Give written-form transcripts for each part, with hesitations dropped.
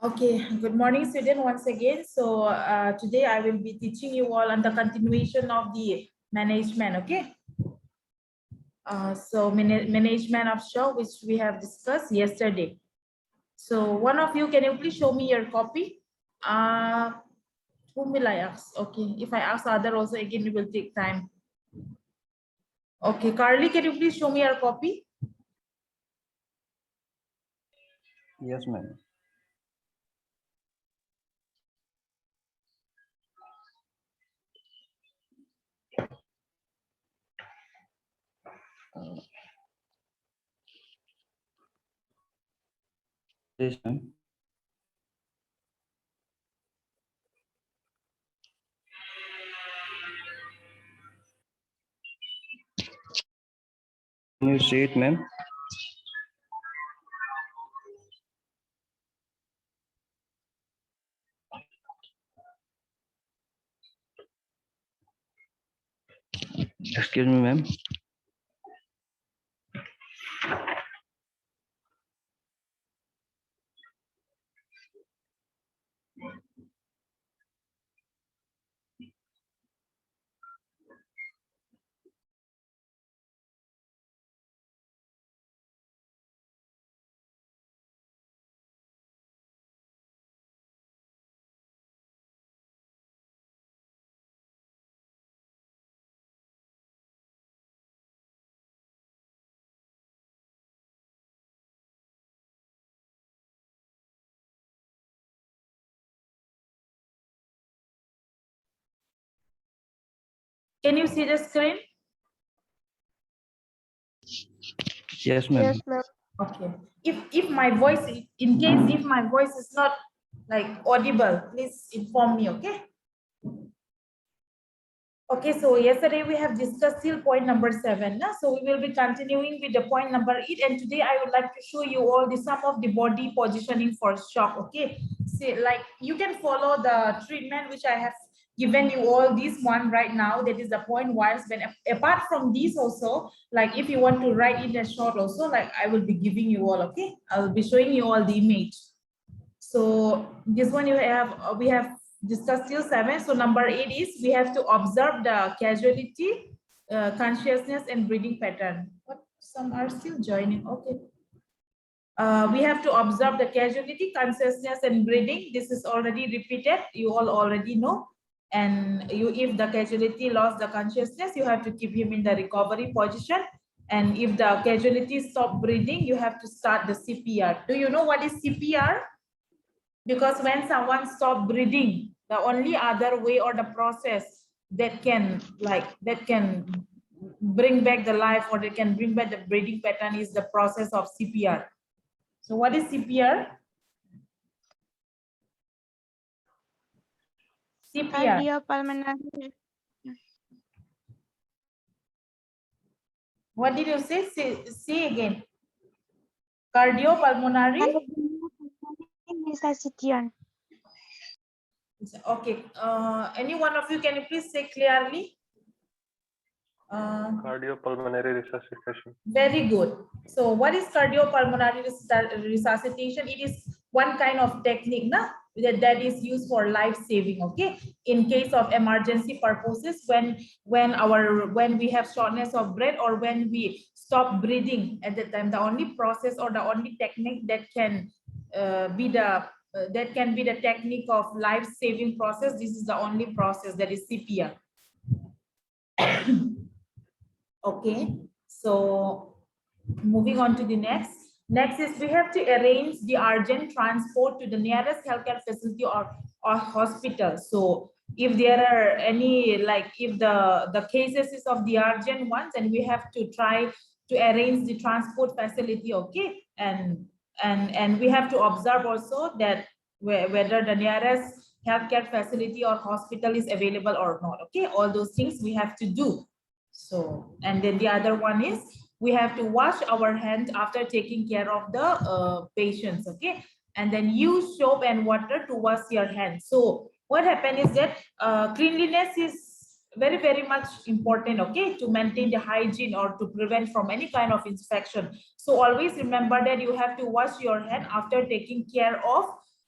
Okay, good morning, student, once again. So today I will be teaching you all on the continuation of the management, okay? So management of show, which we have discussed yesterday. So one of you, can you please show me your copy? Whom will I ask? Okay, if I ask other also, again, it will take time. Okay, Carly, can you please show me your copy? Yes, ma'am. Yes, ma'am. Can you see it, ma'am? Excuse me, ma'am. Can you see the screen? Yes, ma'am. Yes, ma'am. Okay. If my voice, in case if my voice is not like audible, please inform me, okay? Okay, so yesterday we have discussed till point number 7. So we will be continuing with the point number 8, and today I would like to show you all the some of the body positioning for shock. Okay, see, like you can follow the treatment which I have given you all this one right now. That is the point whilst when apart from this also, like if you want to write in a short also, like I will be giving you all. Okay, I will be showing you all the image. So this one you have we have discussed till 7. So number 8 is we have to observe the causality, consciousness, and breathing pattern. What, some are still joining? Okay. We have to observe the causality, consciousness, and breathing. This is already repeated. You all already know. And you, if the causality lost the consciousness, you have to keep him in the recovery position. And if the causality stop breathing, you have to start the CPR. Do you know what is CPR? Because when someone stop breathing, the only other way or the process that can bring back the life or they can bring back the breathing pattern is the process of CPR. So what is CPR? CPR. Cardiopulmonary. What did you say? Say again. Cardiopulmonary. Resuscitation. Okay. Any one of you, can you please say clearly? Cardiopulmonary resuscitation. Very good. So what is cardiopulmonary resuscitation? It is one kind of technique that is used for life saving, okay? In case of emergency purposes, when we have shortness of breath or when we stop breathing at that time, the only process or the only technique that can be the technique of life saving process. This is the only process, that is CPR. Okay, so moving on to the next. Next is we have to arrange the urgent transport to the nearest healthcare facility or hospital. So if there are any, like if the cases is of the urgent ones, and we have to try to arrange the transport facility, okay? And we have to observe also that whether the nearest healthcare facility or hospital is available or not, okay? All those things we have to do. So, and then the other one is we have to wash our hands after taking care of the patients, okay? And then use soap and water to wash your hands. So what happened is that cleanliness is very, very much important, okay, to maintain the hygiene or to prevent from any kind of infection. So always remember that you have to wash your hand after taking care of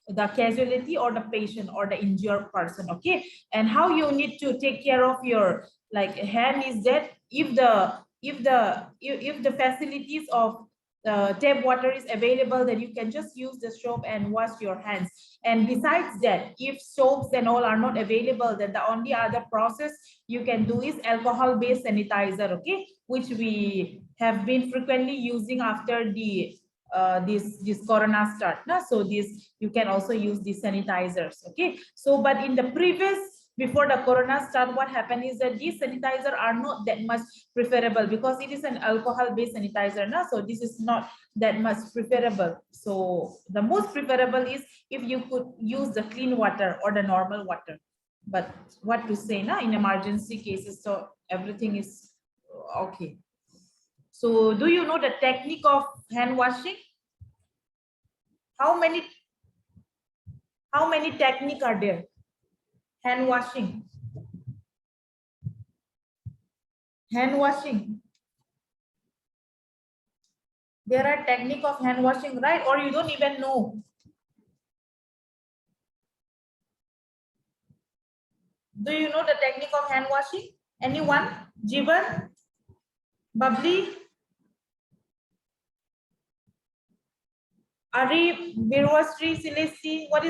the casualty or the patient or the injured person. Okay, and how you need to take care of your like hand is that if the facilities of tap water is available, then you can just use the soap and wash your hands. And besides that, if soaps and all are not available, then the only other process you can do is alcohol based sanitizer, okay, which we have been frequently using after the this corona start. So this you can also use the sanitizers, okay. So but in the previous, before the corona start, what happened is that these sanitizer are not that much preferable because it is an alcohol based sanitizer. So this is not that much preferable. So the most preferable is if you could use the clean water or the normal water. But what to say now in emergency cases, so everything is okay. So do you know the technique of hand washing? How many technique are there? Hand washing. Hand washing. There are technique of hand washing, right? Or you don't even know. Do you know the technique of hand washing? Anyone? Jivan? Bubbly? Ari, Birwasri, Celesti, what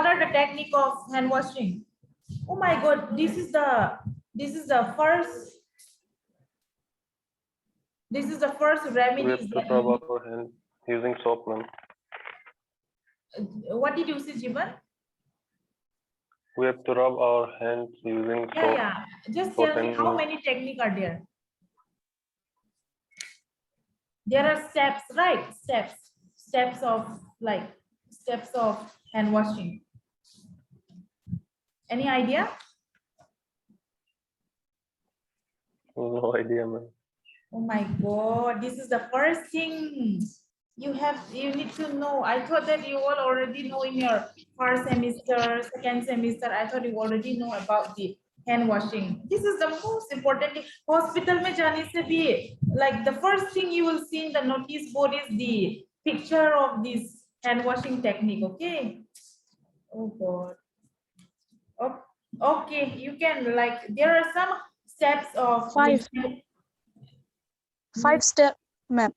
are the technique of hand washing? Oh my God, this is the first remedy. We have to rub our hands using soap, ma'am. What did you say, Jivan? We have to rub our hands using soap. Yeah. Just tell me how many techniques are there? There are steps, right? Steps of hand washing. Any idea? No idea, ma'am. Oh my God, this is the first thing you need to know. I thought that you all already know in your first semester, second semester. I thought you already know about the hand washing. This is the most important thing. Hospital mein jaane se bhi, like the first thing you will see in the notice board is the picture of this hand washing technique. Okay. Oh God. Okay, you can like there are some steps of five step, ma'am.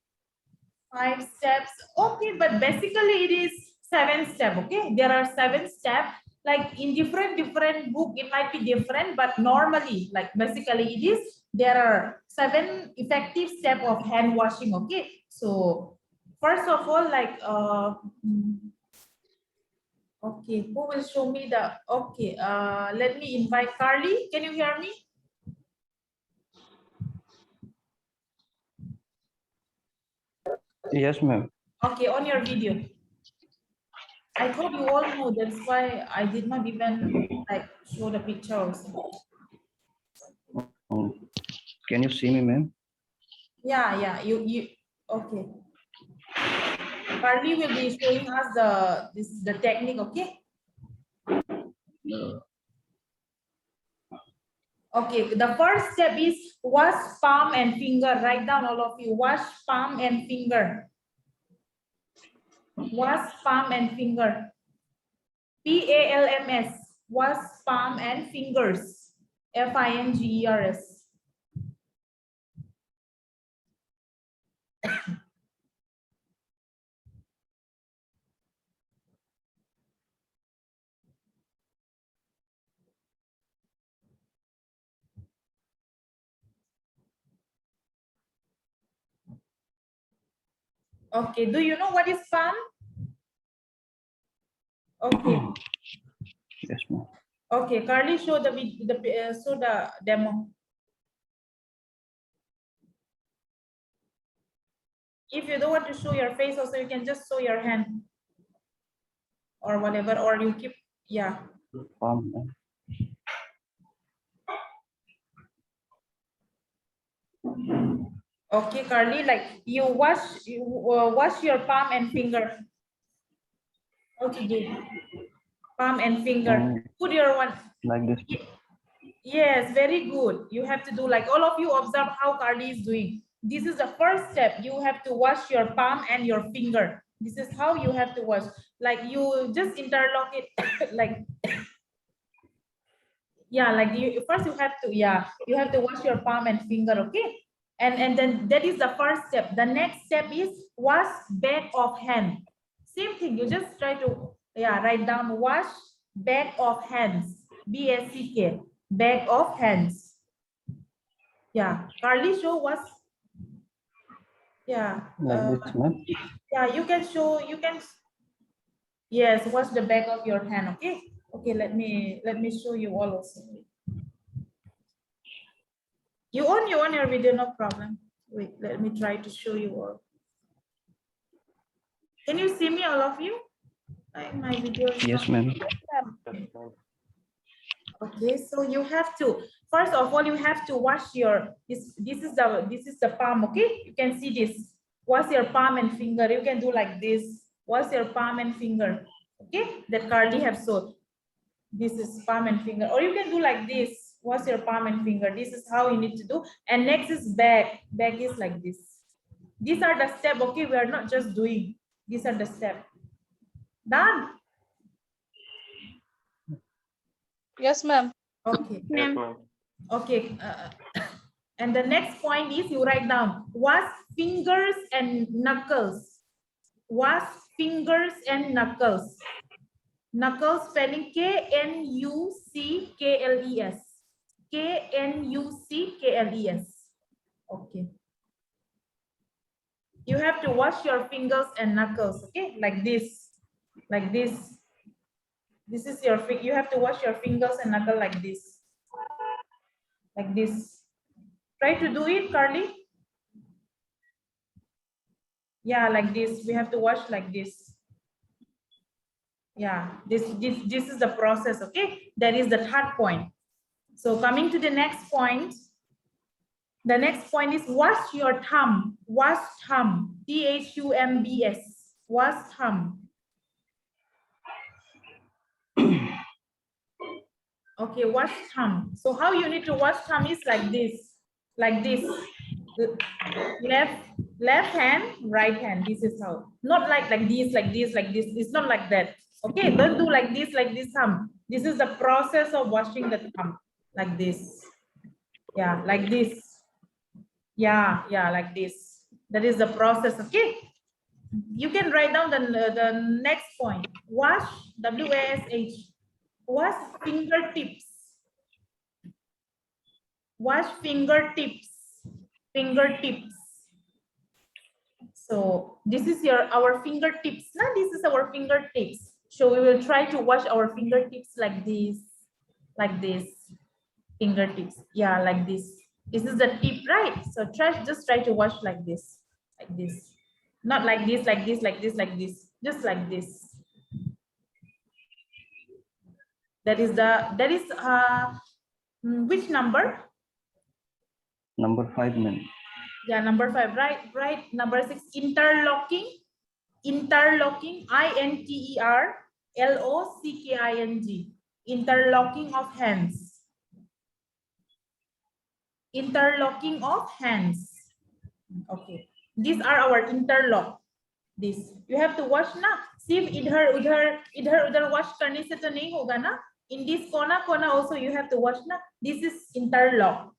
5 steps. Okay, but basically it is 7 steps. Okay, there are 7 steps. Like in different book, it might be different, but normally, like basically it is there are 7 effective steps of hand washing. Okay, so first of all, like okay, who will show me the okay? Let me invite Carly. Can you hear me? Yes, ma'am. Okay, on your video. I thought you all know, that's why I did not even like show the picture also. Can you see me, ma'am? Yeah, you okay. Carly will be showing us the technique, okay? Okay, the first step is wash palm and finger. Write down all of you. Wash palm and finger. Wash palm and finger. PALMS. Wash palm and fingers. FINGERS. Okay, do you know what is palm? Okay. Yes, ma'am. Okay, Carly, show the demo. If you don't want to show your face, also you can just show your hand or whatever, or you keep Palm, ma'am. Okay, Carly, like you wash your palm and finger. Okay, do palm and finger. Put your one like this. Yes, very good. You have to do like all of you observe how Carly is doing. This is the first step. You have to wash your palm and your finger. This is how you have to wash. Like you just interlock it like, yeah, like you first you have to, yeah, you have to wash your palm and finger, okay? And then that is the first step. The next step is wash back of hand. Same thing, you just try to, yeah, write down wash back of hands. BACK, back of hands. Yeah, Carly show was, yeah, Like this, ma'am. yeah, you can show, you can, yes, wash the back of your hand, okay? Okay, let me show you all also. You on your video, no problem. Wait, let me try to show you all. Can you see me, all of you? Like my video is Yes, not- ma'am. Yes, ma'am. Okay, so you have to, first of all, you have to wash your, this is the palm, okay? You can see this. Wash your palm and finger. You can do like this. Wash your palm and finger. Okay, that Carly have showed. This is palm and finger, or you can do like this. Wash your palm and finger. This is how you need to do. And next is back. Back is like this. These are the steps, okay? We are not just doing. These are the steps. Done? Yes, ma'am. Okay. Yes, ma'am. Okay. And the next point is you write down wash fingers and knuckles. Wash fingers and knuckles. Knuckles spelling K-N-U-C-K-L-E-S. K-N-U-C-K-L-E-S. Okay. You have to wash your fingers and knuckles, okay? Like this. Like this. This is your finger. You have to wash your fingers and knuckle like this. Like this. Try to do it, Carly. Yeah, like this. We have to wash like this. Yeah, this is the process, okay? That is the third point. So coming to the next point. The next point is wash your thumb. Wash thumb. T-H-U-M-B-S. Wash thumb. Okay, wash thumb. So how you need to wash thumb is like this. Like this. Left hand, right hand. This is how. Not like this, like this, like this. It's not like that. Okay, don't do like this thumb. This is the process of washing the thumb. Like this. Yeah, like this. Yeah, like this. That is the process, okay? You can write down the next point. Wash, W-A-S-H. Wash fingertips. Wash fingertips. Fingertips. So this is our fingertips. Now this is our fingertips. So we will try to wash our fingertips like this. Like this. Fingertips. Yeah, like this. This is the tip, right? So just try to wash like this. Like this. Not like this, like this, like this, like this. Just like this. That is which number? Number 5, ma'am. Yeah, number 5, right. Number 6, interlocking. Interlocking, I-N-T-E-R-L-O-C-K-I-N-G. Interlocking of hands. Interlocking of hands. Okay. These are our interlock. This. You have to wash na. See if idhar wash karne se to nahi hoga na. In this corner also you have to wash na. This is interlock.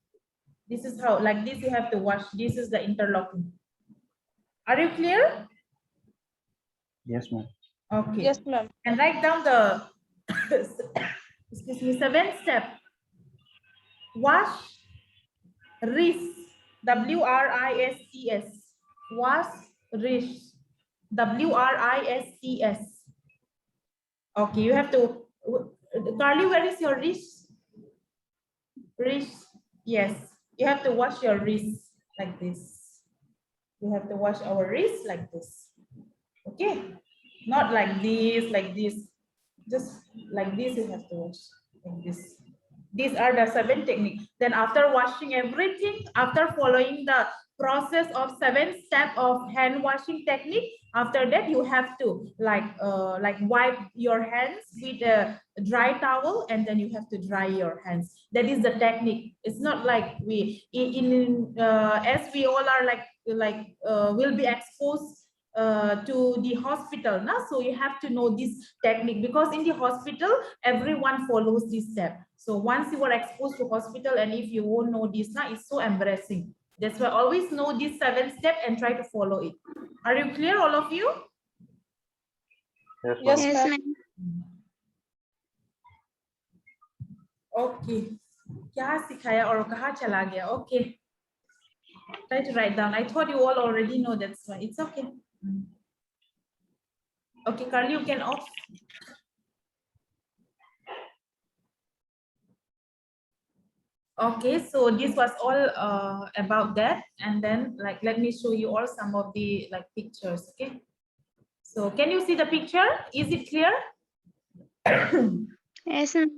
This is how, like this you have to wash. This is the interlocking. Are you clear? Yes, ma'am. Okay. Yes, ma'am. And write down the excuse me, 7th step. Wash wrist. W-R-I-S-T-S. Wash wrist. W-R-I-S-T-S. Okay, you have to. Carly, where is your wrist? Wrist. Yes, you have to wash your wrist like this. You have to wash our wrist like this. Okay, not like this, just like this. You have to wash like this. These are the 7 techniques. Then after washing everything, after following the process of 7 step of hand washing technique, after that you have to like wipe your hands with a dry towel, and then you have to dry your hands. That is the technique. It's not like we as we all are will be exposed to the hospital. Now, so you have to know this technique, because in the hospital, everyone follows this step. So once you are exposed to hospital, and if you won't know this, now it's so embarrassing. That's why always know this 7 step and try to follow it. Are you clear, all of you? Yes, Yes, ma'am. Yes, ma'am. ma'am. Okay. क्या सिखाया और कहाँ चला गया? Okay. Try to write down. I thought you all already know, that's why. It's okay. Okay, Carly, you can off. Okay, so this was all about that, and then like let me show you all some of the like pictures. Okay, so can you see the picture? Is it clear? Yes, ma'am.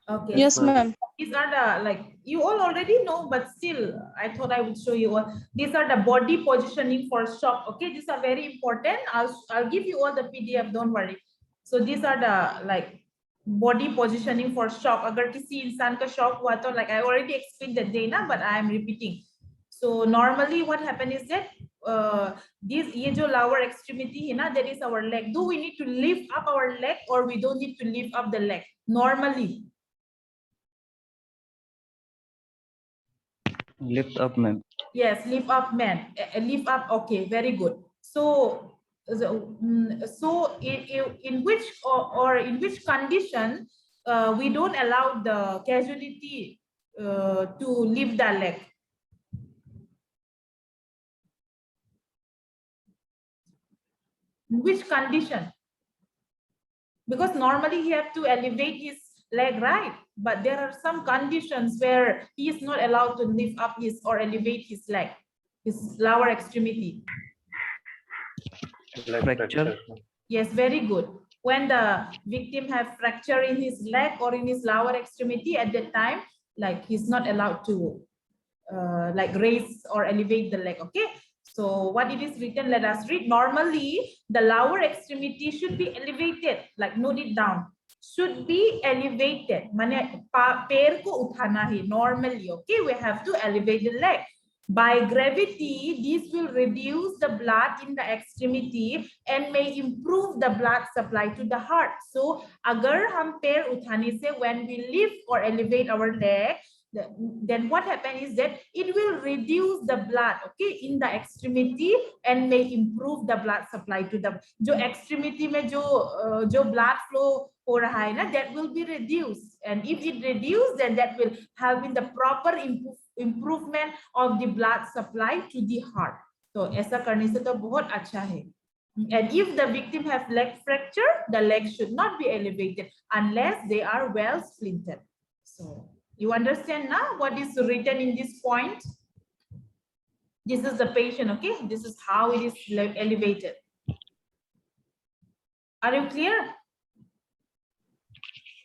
Okay. Yes, So ma'am. these are the, like, you all already know, but still I thought I would show you all. These are the body positioning for shock. Okay, these are very important. I'll give you all the PDF, don't worry. So these are the like body positioning for shock. अगर किसी इंसान का shock हुआ तो, like I already explained that day ना, but I am repeating. So normally what happen is that this ये जो lower extremity है ना, that is our leg. Do we need to lift up our leg or we don't need to lift up the leg? Normally. Lift up, ma'am. Yes, lift up, man. Lift up. Okay, very good. So, in which or in which condition we don't allow the casualty to lift the leg? In which condition? Because normally he have to elevate his leg, right? But there are some conditions where he is not allowed to lift up his or elevate his leg, his lower extremity. Leg Fracture. Yes, very good. When the victim have fracture in his leg or in his lower extremity, at that time, like he's not allowed to like raise or elevate the leg. Okay. So what it is written, let us read. Normally, the lower extremity should be elevated, like note it down. Should be elevated. Mane पैर को उठाना ही normally. Okay, we have to elevate the leg. By gravity, this will reduce the blood in the extremity and may improve the blood supply to the heart. So, agar hum pair uthane se, when we lift or elevate our leg, then what happens is that it will reduce the blood, okay, in the extremity and may improve the blood supply to the jo extremity mein jo blood flow ho raha hai na, that will be reduced, and if it reduced, then that will help in the proper improvement of the blood supply to the heart. So ऐसा करने से तो बहुत अच्छा है. And if the victim have leg fracture, the leg should not be elevated unless they are well splintered. So you understand now what is written in this point? This is the patient, okay? This is how it is elevated. Are you clear?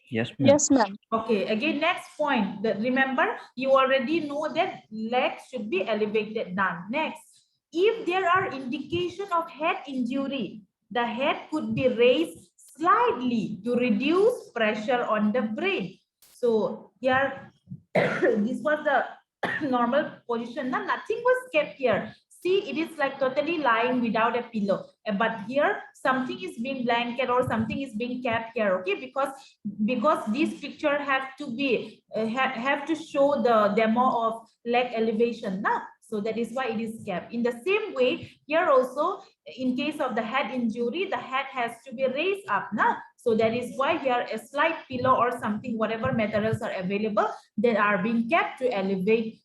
Yes, ma'am. Yes, ma'am. Okay, again, next point. That remember, you already know that legs should be elevated down. Next, if there are indication of head injury, the head could be raised slightly to reduce pressure on the brain. So here, this was the normal position. Nothing was kept here. See, it is like totally lying without a pillow. But here, something is being blanket or something is being kept here. Okay, because this picture have to be have to show the demo of leg elevation. Now, so that is why it is kept. In the same way, here also, in case of the head injury, the head has to be raised up. Now, so that is why here a slight pillow or something, whatever materials are available, that are being kept to elevate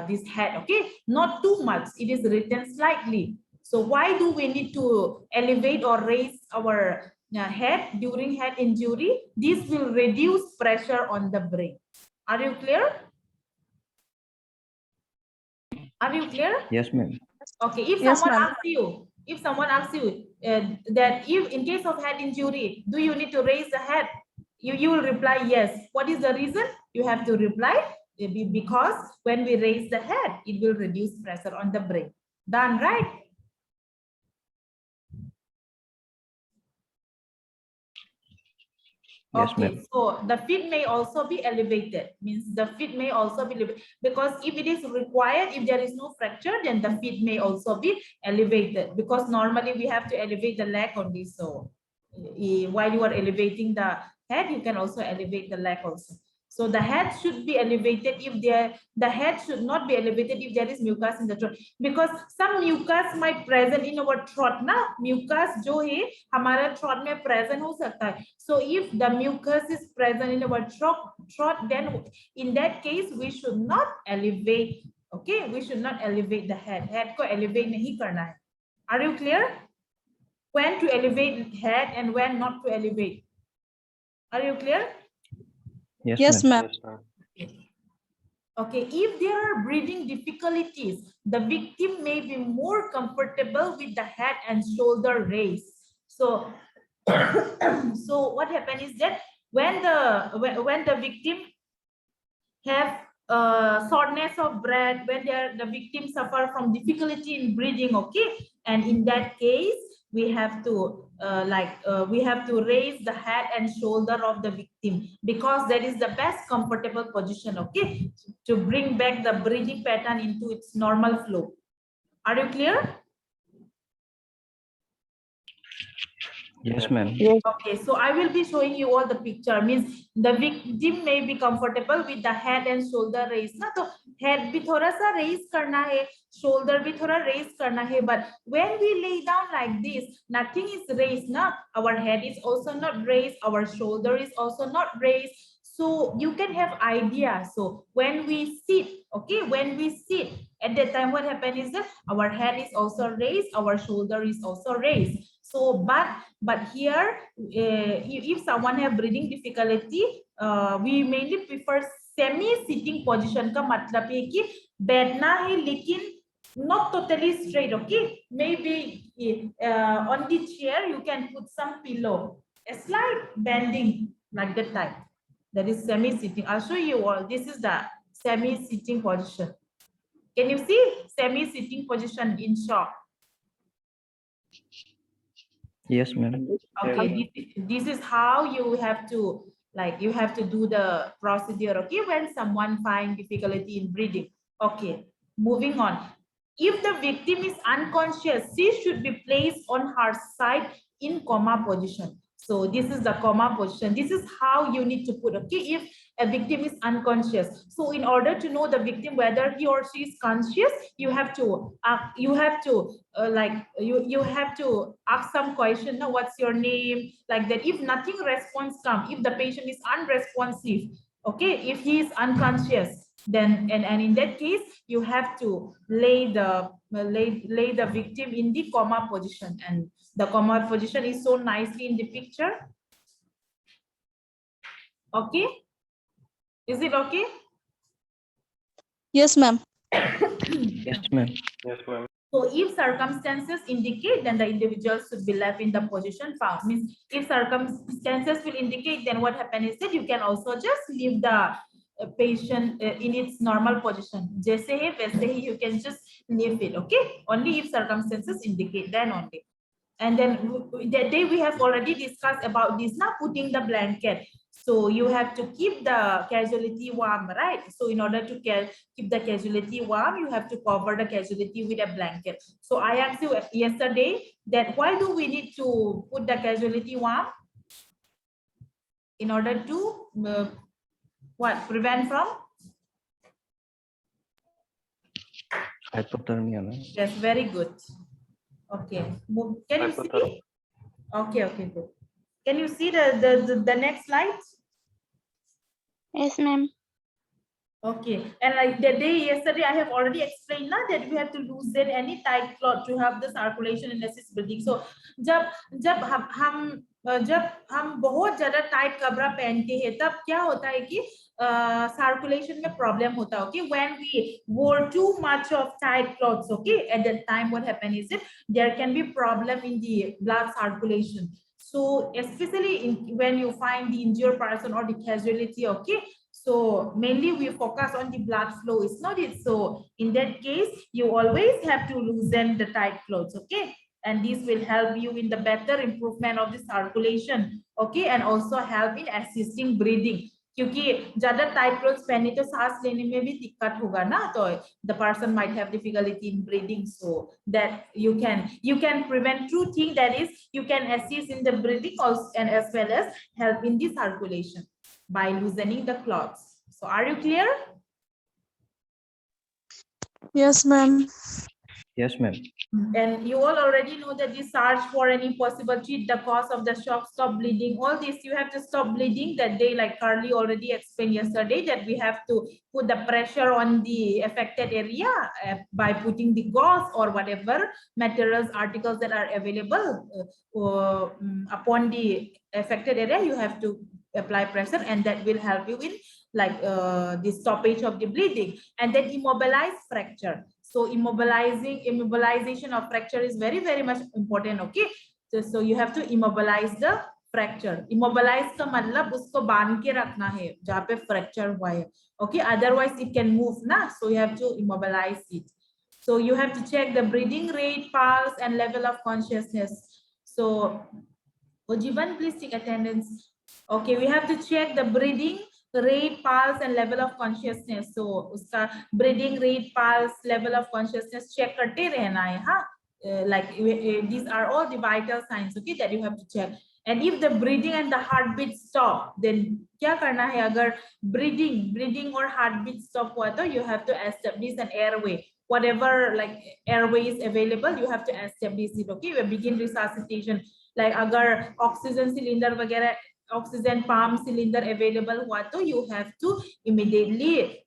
this head. Okay, not too much. It is written slightly. So why do we need to elevate or raise our head during head injury? This will reduce pressure on the brain. Are you clear? Are you clear? Yes, ma'am. Okay, if Yes, someone ma'am. asks you that if in case of head injury, do you need to raise the head? You will reply yes. What is the reason? You have to reply because when we raise the head, it will reduce pressure on the brain. Done, right? Yes, Okay, ma'am. so the feet may also be elevated, means the feet may also be elevated, because if it is required, if there is no fracture, then the feet may also be elevated, because normally we have to elevate the leg only. So while you are elevating the head, you can also elevate the leg also. So the head should be elevated if the head should not be elevated if there is mucus in the throat, because some mucus might present in our throat ना, mucus जो है हमारा throat में present हो सकता है. So if the mucus is present in our throat, then in that case we should not elevate. Okay, we should not elevate the head. Head को elevate नहीं करना है. Are you clear? When to elevate head and when not to elevate? Are you clear? Yes, Yes, ma'am. ma'am. Yes, ma'am. Okay, if there are breathing difficulties, the victim may be more comfortable with the head and shoulder raised. So, so what happened is that when the victim have shortness of breath, when the victim suffer from difficulty in breathing, okay, and in that case we have to we have to raise the head and shoulder of the victim, because that is the best comfortable position, okay, to bring back the breathing pattern into its normal flow. Are you clear? Yes, ma'am. Okay, so I will be showing you all the picture. Means the victim may be comfortable with the head and shoulder raise. ना तो head भी थोड़ा सा raise करना है, shoulder भी थोड़ा raise करना है. But when we lay down like this, nothing is raised. ना, our head is also not raised, our shoulder is also not raised. So you can have idea. So when we sit, okay, when we sit at that time, what happens is that our head is also raised, our shoulder is also raised. So but here if someone have breathing difficulty, we mainly prefer semi sitting position. का मतलब है कि बैठना है लेकिन not totally straight, okay, maybe on the chair you can put some pillow, a slight bending like that type. That is semi sitting. I'll show you all. This is the semi sitting position. Can you see semi sitting position in short? Yes, ma'am. Okay, this is how you have to, like, you have to do the procedure, okay, when someone find difficulty in breathing. Okay, moving on. If the victim is unconscious, she should be placed on her side in coma position. So this is the coma position. This is how you need to put, okay, if a victim is unconscious. So in order to know the victim whether he or she is conscious, you have to you have to ask some question. Now, what's your name? Like that. If nothing response come, if the patient is unresponsive, okay, if he is unconscious, then and in that case you have to lay the victim in the coma position, and the coma position is so nicely in the picture. Okay, is it okay? Yes, ma'am. Yes, ma'am. Yes, ma'am. So if circumstances indicate, then the individual should be left in the position found. Means if circumstances will indicate, then what happens is that you can also just leave the patient in its normal position. जैसे है वैसे ही you can just leave it, okay? Only if circumstances indicate, then only. And then that day we have already discussed about this, now putting the blanket. So you have to keep the casualty warm, right? So in order to keep the casualty warm, you have to cover the casualty with a blanket. So I asked you yesterday that why do we need to put the casualty warm? In order to what? Prevent from? Hypothermia, ma'am. Yes, very good. Okay, can you see? Okay, okay, good. Can you see the next slide? Yes, ma'am. Okay, and like the day yesterday, I have already explained now that we have to loosen any tight cloth to have the circulation in assist breathing. So, जब हम बहुत ज़्यादा tight कपड़ा पहनते हैं, तब क्या होता है कि circulation में problem होता है. Okay, when we wore too much of tight clothes, okay, at that time what happens is that there can be problem in the blood circulation. So especially when you find the injured person or the casualty, okay. So mainly we focus on the blood flow, it's not it. So in that case, you always have to loosen the tight clothes, okay? and this will help you in the better improvement of the circulation, okay, and also help in assisting breathing. क्योंकि ज्यादा tight clothes पहने तो सांस लेने में भी दिक्कत होगा ना, तो the person might have difficulty in breathing, so that you can prevent two things, that is you can assist in the breathing also and as well as help in the circulation by loosening the cloths. So are you clear? Yes, ma'am. Yes, ma'am. And you all already know that this search for any possible treat the cause of the shock, stop bleeding, all this you have to stop bleeding that day, like Carly already explained yesterday, that we have to put the pressure on the affected area by putting the gauze or whatever materials, articles that are available upon the affected area. You have to apply pressure, and that will help you in like the stoppage of the bleeding. And then immobilize fracture. So immobilization of fracture is very, very much important, okay? So you have to immobilize the fracture. Immobilize का मतलब उसको बांध के रखना है जहाँ पे fracture हुआ है, okay? Otherwise it can move ना, so you have to immobilize it. So you have to check the breathing rate, pulse, and level of consciousness. So Ojiban, please take attendance. Okay, we have to check the breathing rate, pulse, and level of consciousness. So uska breathing rate, pulse, level of consciousness check karte rehna hai, huh? Like these are all the vital signs, okay, that you have to check. And if the breathing and the heartbeat stop, then kya karna hai? Agar breathing or heartbeat stop hua to you have to establish an airway. Whatever like airway is available, you have to establish it, okay? We begin resuscitation. Like agar oxygen cylinder वगैरह, oxygen pump cylinder available हुआ तो you have to immediately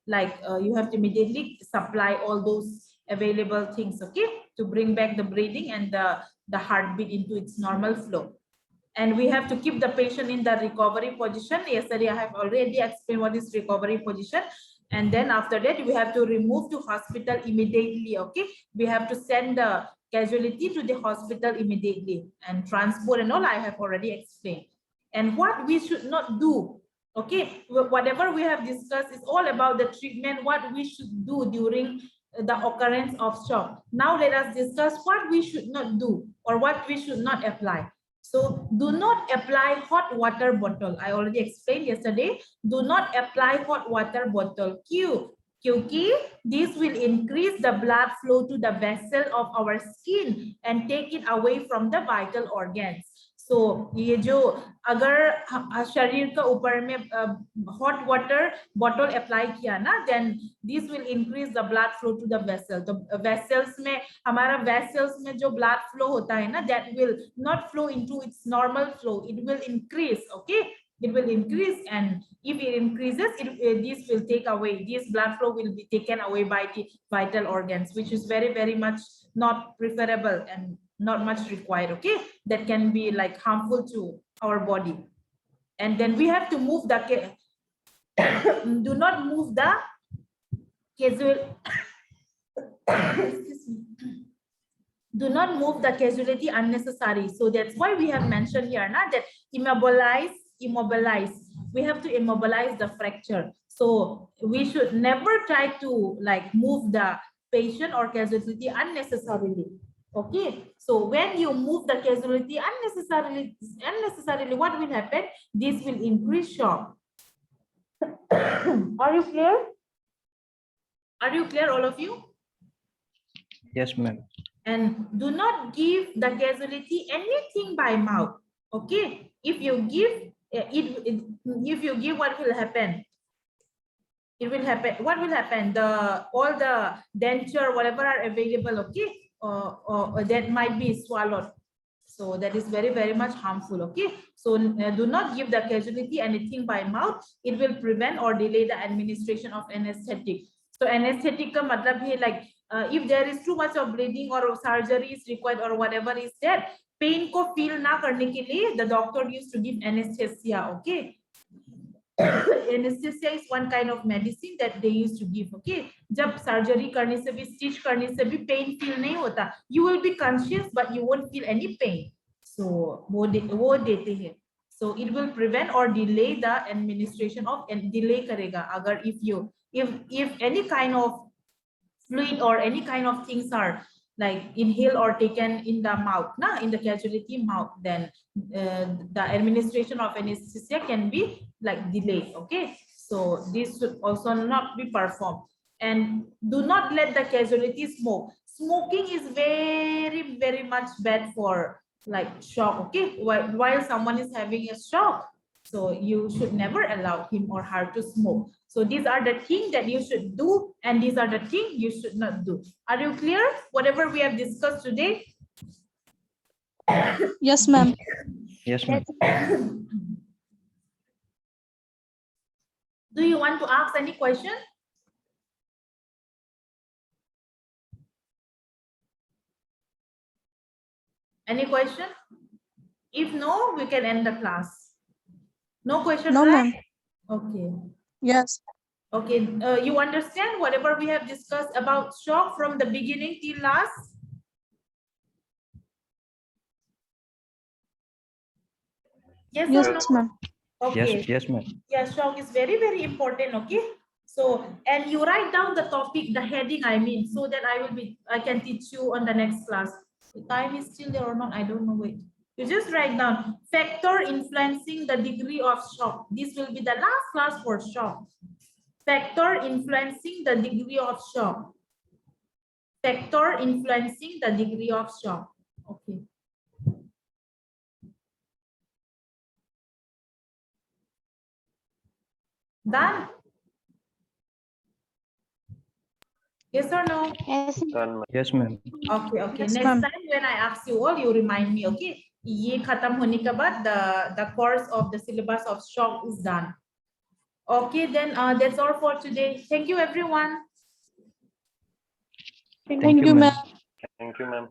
supply all those available things, okay, to bring back the breathing and the heartbeat into its normal flow. And we have to keep the patient in the recovery position. Yesterday I have already explained what is recovery position. And then after that we have to remove to hospital immediately, okay? We have to send the casualty to the hospital immediately, and transport and all I have already explained. And what we should not do, okay, whatever we have discussed is all about the treatment, what we should do during the occurrence of shock. Now let us discuss what we should not do or what we should not apply. So do not apply hot water bottle. I already explained yesterday. Do not apply hot water bottle. Kyunki this will increase the blood flow to the vessel of our skin and take it away from the vital organs. So ये जो अगर शरीर का ऊपर में hot water bottle apply किया ना, then this will increase the blood flow to the vessel. तो vessels में हमारा vessels में जो blood flow होता है ना, that will not flow into its normal flow. It will increase, okay? It will increase, and if it increases, this will take away, this blood flow will be taken away by the vital organs, which is very, very much not preferable and not much required, okay? That can be like harmful to our body. And then we have to move the do not move the casual do not move the casualty unnecessary. So that's why we have mentioned here now that immobilize. We have to immobilize the fracture. So we should never try to like move the patient or casualty unnecessarily. Okay, so when you move the casualty unnecessarily, what will happen? This will increase shock. Are you clear? Are you clear, all of you? Yes, ma'am. And do not give the casualty anything by mouth. Okay, if you give if you give, what will happen? It will happen. What will happen? All the denture, whatever are available, okay, that might be swallowed. So that is very, very much harmful, okay? So do not give the casualty anything by mouth. It will prevent or delay the administration of anesthetic. So anesthetic ka matlab hai like if there is too much of bleeding or surgery is required or whatever is there, pain ko feel na karne ke liye, the doctor used to give anesthesia, okay? Anesthesia is one kind of medicine that they used to give, okay? जब surgery करने से भी, stitch करने से भी pain feel नहीं होता. You will be conscious but you won't feel any pain. So वो देते हैं. So it will prevent or delay the administration of, and delay करेगा अगर if any kind of fluid or any kind of things are like inhaled or taken in the mouth, in the casualty mouth, then the administration of anesthesia can be like delayed. Okay, so this should also not be performed. And do not let the casualty smoke. Smoking is very, very much bad for like shock. Okay, while someone is having a shock, so you should never allow him or her to smoke. So these are the things that you should do, and these are the things you should not do. Are you clear? Whatever we have discussed today? Yes, ma'am. Yes, ma'am. Do you want to ask any question? Any question? If no, we can end the class. No question, No, right? ma'am. Okay. Yes. Okay, you understand whatever we have discussed about shock from the beginning till last? Yes or no? Yes, ma'am. Okay. Yes, ma'am. Yeah, shock is very, very important. Okay. So, and you write down the topic, the heading, I mean, so that I can teach you on the next class. The time is still there or not? I don't know. Wait. You just write down factor influencing the degree of shock. This will be the last class for shock. Factor influencing the degree of shock. Factor influencing the degree of shock. Okay. Done? Yes or no? Yes, Done, ma'am. Yes, ma'am. Okay, okay. Yes, Next ma'am. time when I ask you all, you remind me, okay? ये खत्म होने के बाद the course of the syllabus of shock is done. Okay, then that's all for today. Thank you, everyone. Thank you, ma'am. Thank you, ma'am.